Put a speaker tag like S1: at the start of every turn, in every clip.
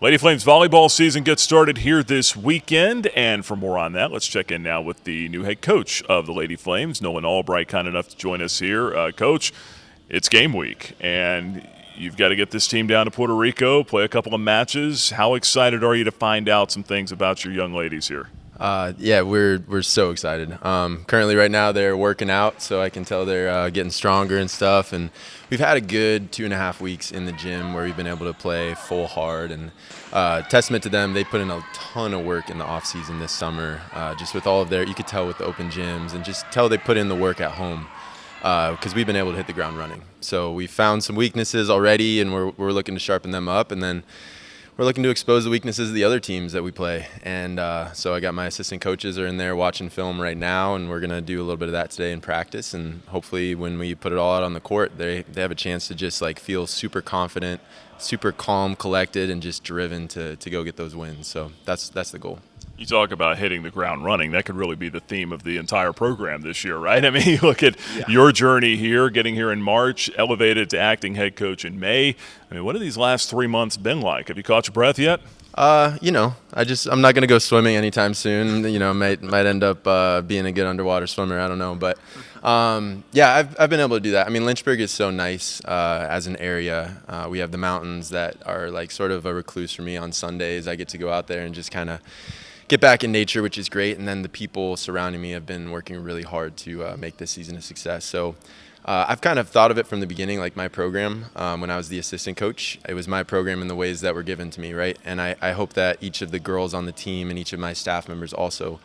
S1: Lady Flames volleyball season gets started here this weekend, and for more on that, let's check in now with the new head coach of the Lady Flames, Nolan Albrecht, kind enough to join us here. Coach, it's game week, and you've got to get this team down to Puerto Rico, play a couple of matches. How excited are you to find out some things about your young ladies here?
S2: Yeah, we're so excited. Currently, right now, they're working out, so I can tell they're getting stronger and stuff. And we've had a good 2.5 weeks in the gym where we've been able to play full hard. And testament to them, they put in a ton of work in the off season this summer. Just with all of you could tell with the open gyms, and just tell they put in the work at home because we've been able to hit the ground running. So we found some weaknesses already, and we're looking to sharpen them up, and then we're looking to expose the weaknesses of the other teams that we play. And so I got my assistant coaches are in there watching film right now, and we're going to do a little bit of that today in practice. And hopefully when we put it all out on the court, they have a chance to just feel super confident, super calm, collected, and just driven to go get those wins. So that's the goal.
S1: You talk about hitting the ground running. That could really be the theme of the entire program this year, right? I mean, you look at your journey here, getting here in March, elevated to acting head coach in May. I mean, what have these last 3 months been like? Have you caught your breath yet?
S2: I'm not going to go swimming anytime soon. Might end up being a good underwater swimmer. I don't know, but I've been able to do that. I mean, Lynchburg is so nice as an area. We have the mountains that are sort of a recluse for me on Sundays. I get to go out there and just kind of get back in nature, which is great. And then the people surrounding me have been working really hard to make this season a success. So I've kind of thought of it from the beginning, like my program. When I was the assistant coach, it was my program in the ways that were given to me, right? And I hope that each of the girls on the team and each of my staff members also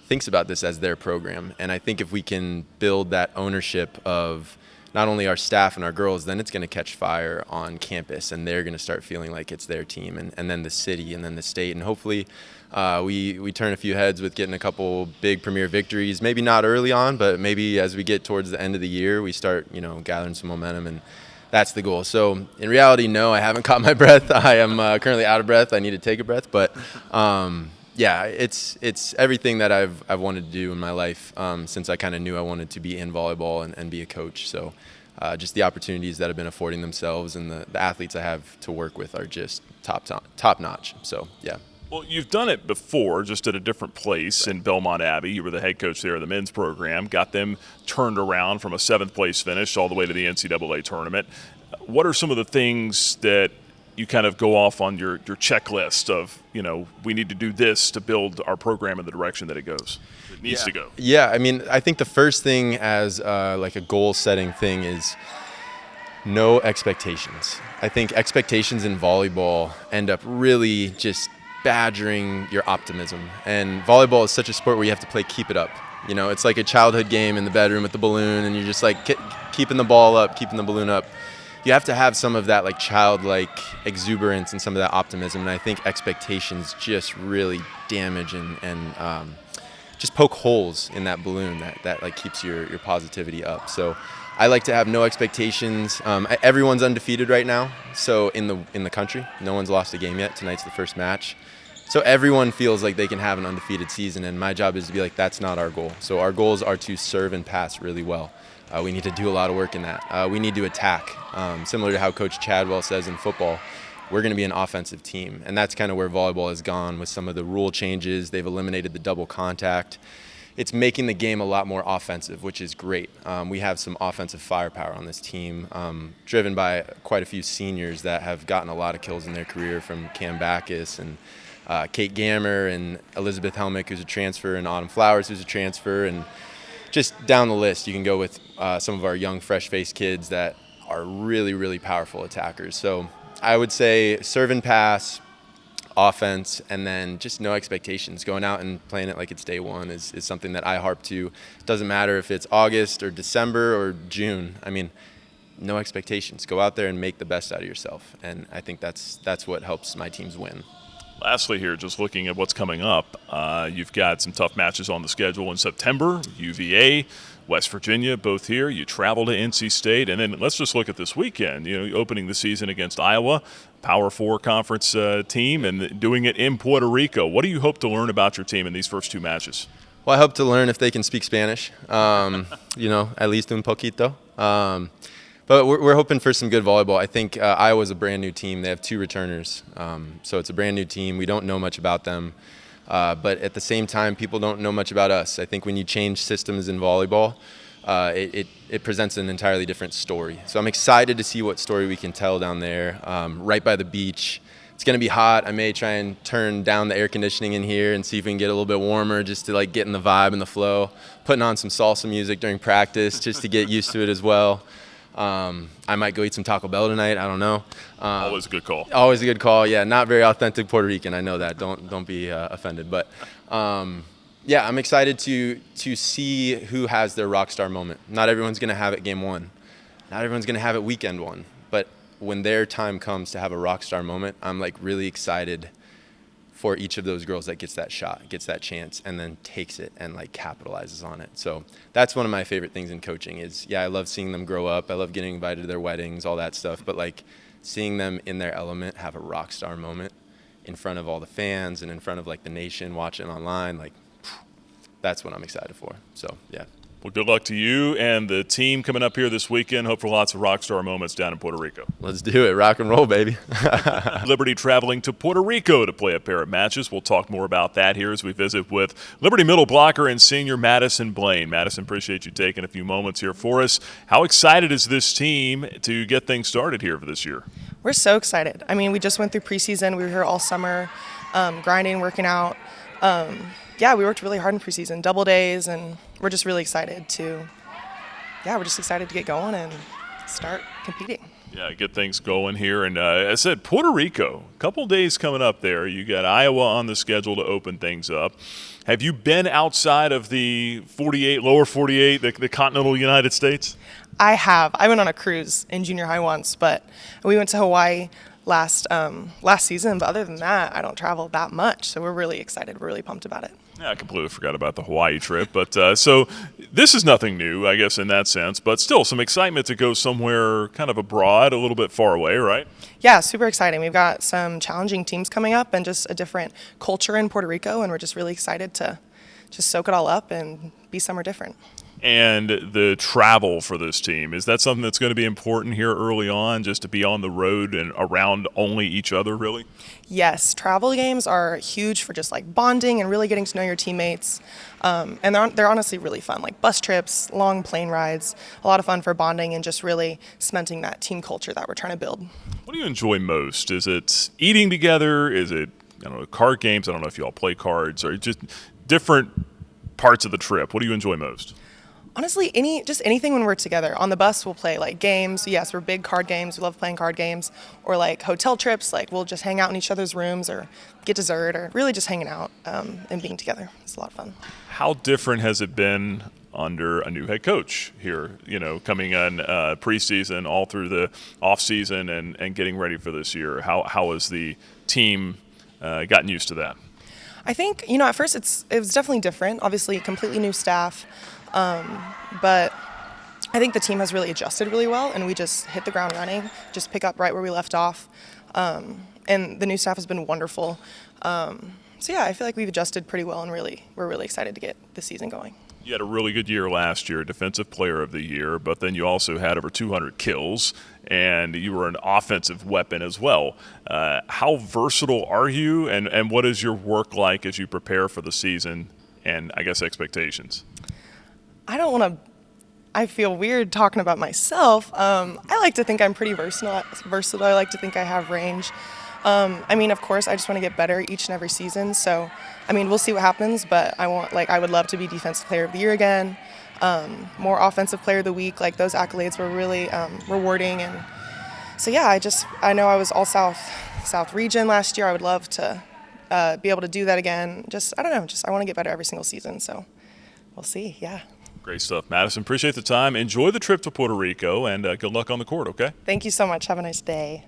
S2: thinks about this as their program. And I think if we can build that ownership of not only our staff and our girls, then it's going to catch fire on campus, and they're going to start feeling like it's their team, and then the city, and then the state. And hopefully we turn a few heads with getting a couple big premier victories, maybe not early on, but maybe as we get towards the end of the year, we start gathering some momentum, and that's the goal. So in reality, no, I haven't caught my breath. I am currently out of breath. I need to take a breath, but it's everything that I've wanted to do in my life since I kind of knew I wanted to be in volleyball and be a coach. So just the opportunities that have been affording themselves, and the athletes I have to work with are just top notch. So yeah.
S1: Well, you've done it before, just at a different place in Belmont Abbey. You were the head coach there of the men's program, got them turned around from a 7th-place finish all the way to the NCAA tournament. What are some of the things that you kind of go off on your checklist of, we need to do this to build our program in the direction that it needs to go?
S2: Yeah, I mean, I think the first thing as a goal-setting thing is no expectations. I think expectations in volleyball end up really just badgering your optimism. And volleyball is such a sport where you have to play keep it up. It's like a childhood game in the bedroom with the balloon, and you're just keeping the ball up, keeping the balloon up. You have to have some of that childlike exuberance and some of that optimism. And I think expectations just really damage and just poke holes in that balloon that keeps your positivity up. So I like to have no expectations. Everyone's undefeated right now. So in the country, no one's lost a game yet. Tonight's the first match. So everyone feels like they can have an undefeated season, and my job is to be that's not our goal. So our goals are to serve and pass really well. We need to do a lot of work in that. We need to attack. Similar to how Coach Chadwell says in football, we're going to be an offensive team. And that's kind of where volleyball has gone with some of the rule changes. They've eliminated the double contact. It's making the game a lot more offensive, which is great. We have some offensive firepower on this team, driven by quite a few seniors that have gotten a lot of kills in their career, from Cam Backus and Kate Gammer and Elizabeth Helmick, who's a transfer, and Autumn Flowers, who's a transfer, and just down the list, you can go with some of our young, fresh-faced kids that are really, really powerful attackers. So I would say serve and pass, offense, and then just no expectations. Going out and playing it like it's day one is something that I harp to. It doesn't matter if it's August or December or June. I mean, no expectations. Go out there and make the best out of yourself. And I think that's what helps my teams win.
S1: Lastly here, just looking at what's coming up, you've got some tough matches on the schedule in September. UVA, West Virginia, both here. You travel to NC State. And then let's just look at this weekend, opening the season against Iowa, Power 4 conference team, and doing it in Puerto Rico. What do you hope to learn about your team in these first 2 matches?
S2: Well, I hope to learn if they can speak Spanish, at least un poquito. But we're hoping for some good volleyball. I think Iowa's a brand new team. They have 2 returners, so it's a brand new team. We don't know much about them, but at the same time, people don't know much about us. I think when you change systems in volleyball, it presents an entirely different story. So I'm excited to see what story we can tell down there, right by the beach. It's going to be hot. I may try and turn down the air conditioning in here and see if we can get a little bit warmer just to like get in the vibe and the flow. Putting on some salsa music during practice just to get used to it as well. I might go eat some Taco Bell tonight. I don't know.
S1: Always a good call.
S2: Always a good call. Yeah, not very authentic Puerto Rican. I know that. Don't be offended. But yeah, I'm excited to see who has their rock star moment. Not everyone's going to have it game 1. Not everyone's going to have it weekend 1. But when their time comes to have a rock star moment, I'm like really excited for each of those girls that gets that shot, gets that chance, and then takes it and like capitalizes on it. So that's one of my favorite things in coaching is, yeah, I love seeing them grow up. I love getting invited to their weddings, all that stuff. But like seeing them in their element have a rock star moment in front of all the fans and in front of like the nation watching online, like that's what I'm excited for. So, yeah.
S1: Well, good luck to you and the team coming up here this weekend. Hope for lots of rock star moments down in Puerto Rico.
S2: Let's do it. Rock and roll, baby.
S1: Liberty traveling to Puerto Rico to play a pair of matches. We'll talk more about that here as we visit with Liberty middle blocker and senior Madison Blane. Madison, appreciate you taking a few moments here for us. How excited is this team to get things started here for this year?
S3: We're so excited. I mean, we just went through preseason. We were here all summer, grinding, working out. Yeah, we worked really hard in preseason, double days, and we're just really excited to get going and start competing.
S1: Yeah, get things going here. And I said, Puerto Rico, a couple days coming up there. You got Iowa on the schedule to open things up. Have you been outside of the 48, lower 48, the continental United States?
S3: I have. I went on a cruise in junior high once, but we went to Hawaii last season. But other than that, I don't travel that much. So we're really excited. We're really pumped about it.
S1: Yeah, I completely forgot about the Hawaii trip. But so this is nothing new, I guess, in that sense. But still, some excitement to go somewhere kind of abroad, a little bit far away, right?
S3: Yeah, super exciting. We've got some challenging teams coming up and just a different culture in Puerto Rico. And we're just really excited to just soak it all up and be somewhere different.
S1: And the travel for this team, is that something that's going to be important here early on, just to be on the road and around only each other, really?
S3: Yes, travel games are huge for just like bonding and really getting to know your teammates. And they're honestly really fun, like bus trips, long plane rides, a lot of fun for bonding and just really cementing that team culture that we're trying to build.
S1: What do you enjoy most? Is it eating together? Is it, I don't know, card games? I don't know if you all play cards, or just different parts of the trip. What do you enjoy most?
S3: Honestly, anything when we're together. On the bus, we'll play like games. Yes, we're big card games. We love playing card games. Or like hotel trips, like we'll just hang out in each other's rooms or get dessert or really just hanging out and being together. It's a lot of fun.
S1: How different has it been under a new head coach here, coming in preseason, all through the offseason and getting ready for this year? How has the team gotten used to that?
S3: I think, at first it was definitely different. Obviously, a completely new staff. But I think the team has really adjusted really well, and we just hit the ground running, just pick up right where we left off. And the new staff has been wonderful. So yeah, I feel like we've adjusted pretty well, and we're really excited to get the season going.
S1: You had a really good year last year, Defensive Player of the Year, but then you also had over 200 kills, and you were an offensive weapon as well. How versatile are you, and what is your work like as you prepare for the season and, I guess, expectations?
S3: I feel weird talking about myself. I like to think I'm pretty versatile. I like to think I have range. Of course, I just want to get better each and every season. So, we'll see what happens, but I would love to be Defensive Player of the Year again. More Offensive Player of the Week. Like, those accolades were really rewarding. And so, yeah, I know I was all South region last year. I would love to be able to do that again. I want to get better every single season. So we'll see. Yeah.
S1: Great stuff. Madison, appreciate the time. Enjoy the trip to Puerto Rico, and good luck on the court, okay?
S3: Thank you so much. Have a nice day.